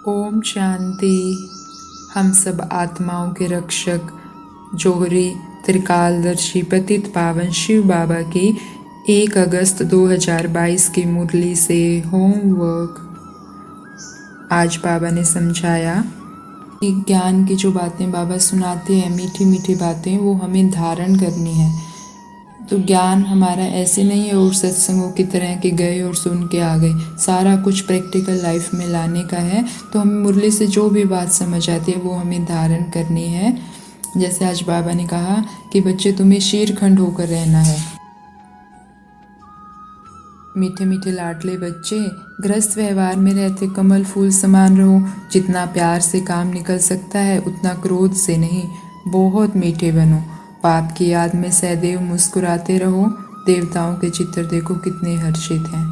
ओम शांति। हम सब आत्माओं के रक्षक जोहरी त्रिकालदर्शी पतित पावन शिव बाबा की 1 अगस्त 2022 की मुरली से होमवर्क। आज बाबा ने समझाया कि ज्ञान की जो बातें बाबा सुनाते हैं, मीठी मीठी बातें, वो हमें धारण करनी है। तो ज्ञान हमारा ऐसे नहीं है और सत्संगों की तरह कि गए और सुन के आ गए। सारा कुछ प्रैक्टिकल लाइफ में लाने का है। तो हमें मुरली से जो भी बात समझ आती है वो हमें धारण करनी है। जैसे आज बाबा ने कहा कि बच्चे तुम्हें शीरखंड होकर रहना है। मीठे मीठे लाडले बच्चे, गृहस्थ व्यवहार में रहते कमल फूल समान रहो। जितना प्यार से काम निकल सकता है उतना क्रोध से नहीं। बहुत मीठे बनो। पाप की याद में सदैव मुस्कुराते रहो। देवताओं के चित्र देखो कितने हर्षित हैं।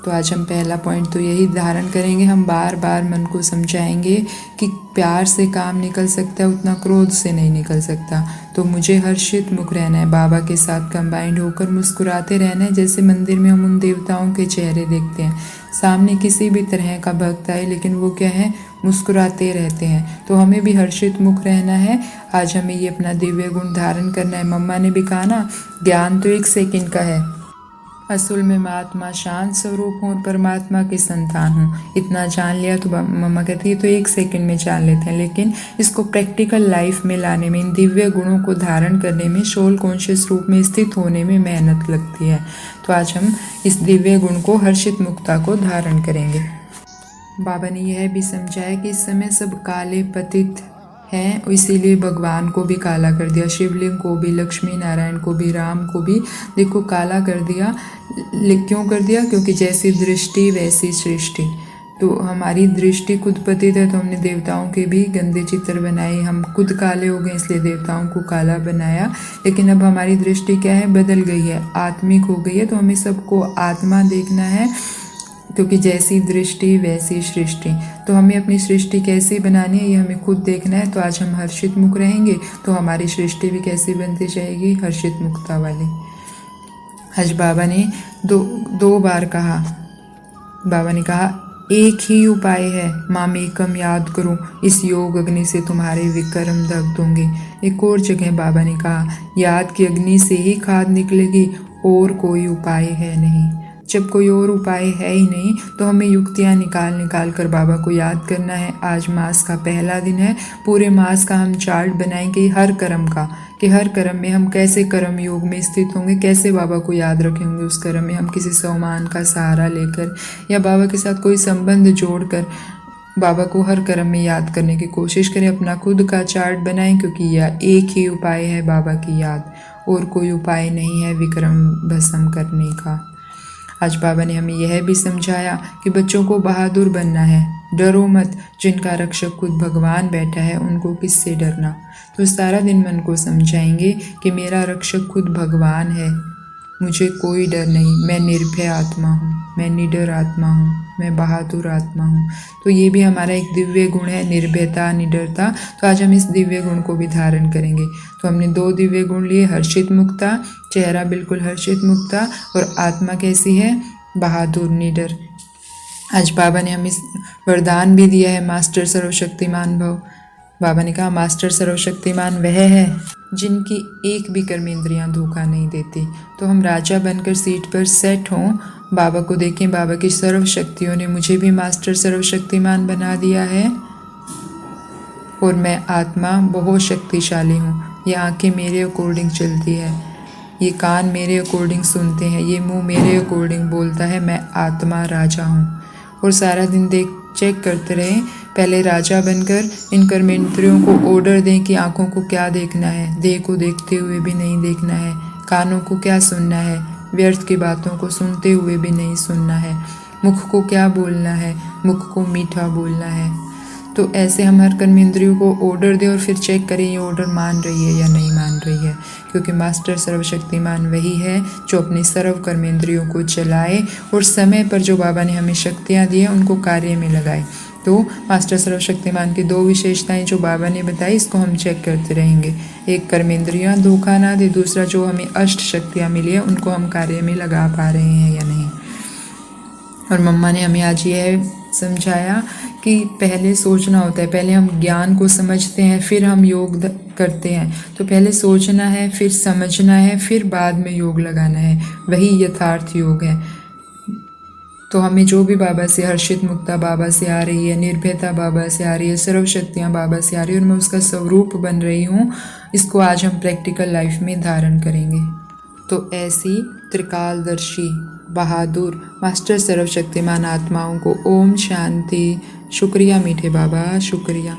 तो आज हम पहला पॉइंट तो यही धारण करेंगे। हम बार बार मन को समझाएंगे कि प्यार से काम निकल सकता है उतना क्रोध से नहीं निकल सकता। तो मुझे हर्षित मुख रहना है, बाबा के साथ कंबाइंड होकर मुस्कुराते रहना है। जैसे मंदिर में हम उन देवताओं के चेहरे देखते हैं, सामने किसी भी तरह का भक्त आए लेकिन वो क्या है, मुस्कुराते रहते हैं। तो हमें भी हर्षित मुख रहना है। आज हमें ये अपना दिव्य गुण धारण करना है। मम्मा ने भी कहा ना, ज्ञान तो 1 सेकंड का है। असल में मैं आत्मा शांत स्वरूप हूँ और परमात्मा की संतान हूँ। इतना जान लिया तो मम्मा कहती है तो 1 सेकंड में जान लेते हैं। लेकिन इसको प्रैक्टिकल लाइफ में लाने में, इन दिव्य गुणों को धारण करने में, सोल कॉन्शियस रूप में स्थित होने में मेहनत लगती है। तो आज हम इस दिव्य गुण को, हर्षित मुक्ता को धारण करेंगे। बाबा ने यह भी समझाया कि इस समय सब काले पतित हैं, इसीलिए भगवान को भी काला कर दिया। शिवलिंग को भी, लक्ष्मी नारायण को भी, राम को भी देखो काला कर दिया। क्यों कर दिया? क्योंकि जैसी दृष्टि वैसी सृष्टि। तो हमारी दृष्टि खुद पतित है तो हमने देवताओं के भी गंदे चित्र बनाए। हम खुद काले हो गए इसलिए देवताओं को काला बनाया। लेकिन अब हमारी दृष्टि क्या है, बदल गई है, आत्मिक हो गई है। तो हमें सबको आत्मा देखना है, क्योंकि जैसी दृष्टि वैसी सृष्टि। तो हमें अपनी सृष्टि कैसी बनानी है ये हमें खुद देखना है। तो आज हम हर्षित मुख रहेंगे तो हमारी सृष्टि भी कैसी बनती जाएगी, हर्षित मुक्ता वाली। आज बाबा ने दो बार कहा। बाबा ने कहा एक ही उपाय है, मामेकम याद करो, इस योग अग्नि से तुम्हारे विक्रम दग दूंगे। एक और जगह बाबा ने कहा याद की अग्नि से ही खाद निकलेगी, और कोई उपाय है नहीं। जब कोई और उपाय है ही नहीं तो हमें युक्तियाँ निकाल कर बाबा को याद करना है। आज मास का पहला दिन है। पूरे मास का हम चार्ट बनाएंगे हर कर्म का, कि हर कर्म में हम कैसे कर्म योग में स्थित होंगे, कैसे बाबा को याद रखेंगे। उस कर्म में हम किसी सोमान का सहारा लेकर या बाबा के साथ कोई संबंध जोड़कर बाबा को हर कर्म में याद करने की कोशिश करें। अपना खुद का चार्ट बनाएं, क्योंकि यह एक ही उपाय है बाबा की याद, और कोई उपाय नहीं है विक्रम भस्म करने का। आज बाबा ने हमें यह भी समझाया कि बच्चों को बहादुर बनना है, डरो मत। जिनका रक्षक खुद भगवान बैठा है उनको किससे डरना। तो सारा दिन मन को समझाएंगे कि मेरा रक्षक खुद भगवान है, मुझे कोई डर नहीं। मैं निर्भय आत्मा हूँ, मैं निडर आत्मा हूँ, मैं बहादुर आत्मा हूँ। तो ये भी हमारा एक दिव्य गुण है, निर्भयता, निडरता। तो आज हम इस दिव्य गुण को भी धारण करेंगे। तो हमने 2 दिव्य गुण लिए, हर्षित मुक्ता, चेहरा बिल्कुल हर्षित मुक्ता, और आत्मा कैसी है, बहादुर, निडर। आज बाबा ने हमें वरदान भी दिया है, मास्टर सर्वशक्तिमान भव। बाबा ने कहा मास्टर सर्वशक्तिमान वह है जिनकी एक भी कर्मेंद्रियां धोखा नहीं देती। तो हम राजा बनकर सीट पर सेट हों, बाबा को देखें, बाबा की सर्व शक्तियों ने मुझे भी मास्टर सर्वशक्तिमान बना दिया है, और मैं आत्मा बहुत शक्तिशाली हूँ। ये आंखें मेरे अकॉर्डिंग चलती है, ये कान मेरे अकॉर्डिंग सुनते हैं, ये मुंह मेरे अकॉर्डिंग बोलता है। मैं आत्मा राजा हूँ। और सारा दिन चेक करते रहें, पहले राजा बनकर इन कर्मेंद्रियों को ऑर्डर दें कि आँखों को क्या देखना है, देह को देखते हुए भी नहीं देखना है, कानों को क्या सुनना है, व्यर्थ की बातों को सुनते हुए भी नहीं सुनना है, मुख को क्या बोलना है, मुख को मीठा बोलना है। तो ऐसे हम हर कर्मेंद्रियों को ऑर्डर दें और फिर चेक करें ये ऑर्डर मान रही है या नहीं मान रही है। क्योंकि मास्टर सर्वशक्तिमान वही है जो अपनी सर्व कर्मेंद्रियों को चलाए और समय पर जो बाबा ने हमें शक्तियाँ दी हैं उनको कार्य में लगाए। तो मास्टर सर्वशक्तिमान की 2 विशेषताएं जो बाबा ने बताई, इसको हम चेक करते रहेंगे। एक, कर्मेंद्रियाँ धोखा ना दे। दूसरा, जो हमें अष्ट शक्तियाँ मिली है उनको हम कार्य में लगा पा रहे हैं या नहीं। और मम्मा ने हमें आज यह समझाया कि पहले सोचना होता है, पहले हम ज्ञान को समझते हैं फिर हम योग करते हैं। तो पहले सोचना है, फिर समझना है, फिर बाद में योग लगाना है, वही यथार्थ योग है। तो हमें जो भी बाबा से हर्षित मुक्ता बाबा से आ रही है, निर्भयता बाबा से आ रही है, सर्व शक्तियाँ बाबा से आ रही है और मैं उसका स्वरूप बन रही हूँ, इसको आज हम प्रैक्टिकल लाइफ में धारण करेंगे। तो ऐसी त्रिकालदर्शी बहादुर मास्टर सर्वशक्तिमान आत्माओं को ओम शांति। शुक्रिया मीठे बाबा, शुक्रिया।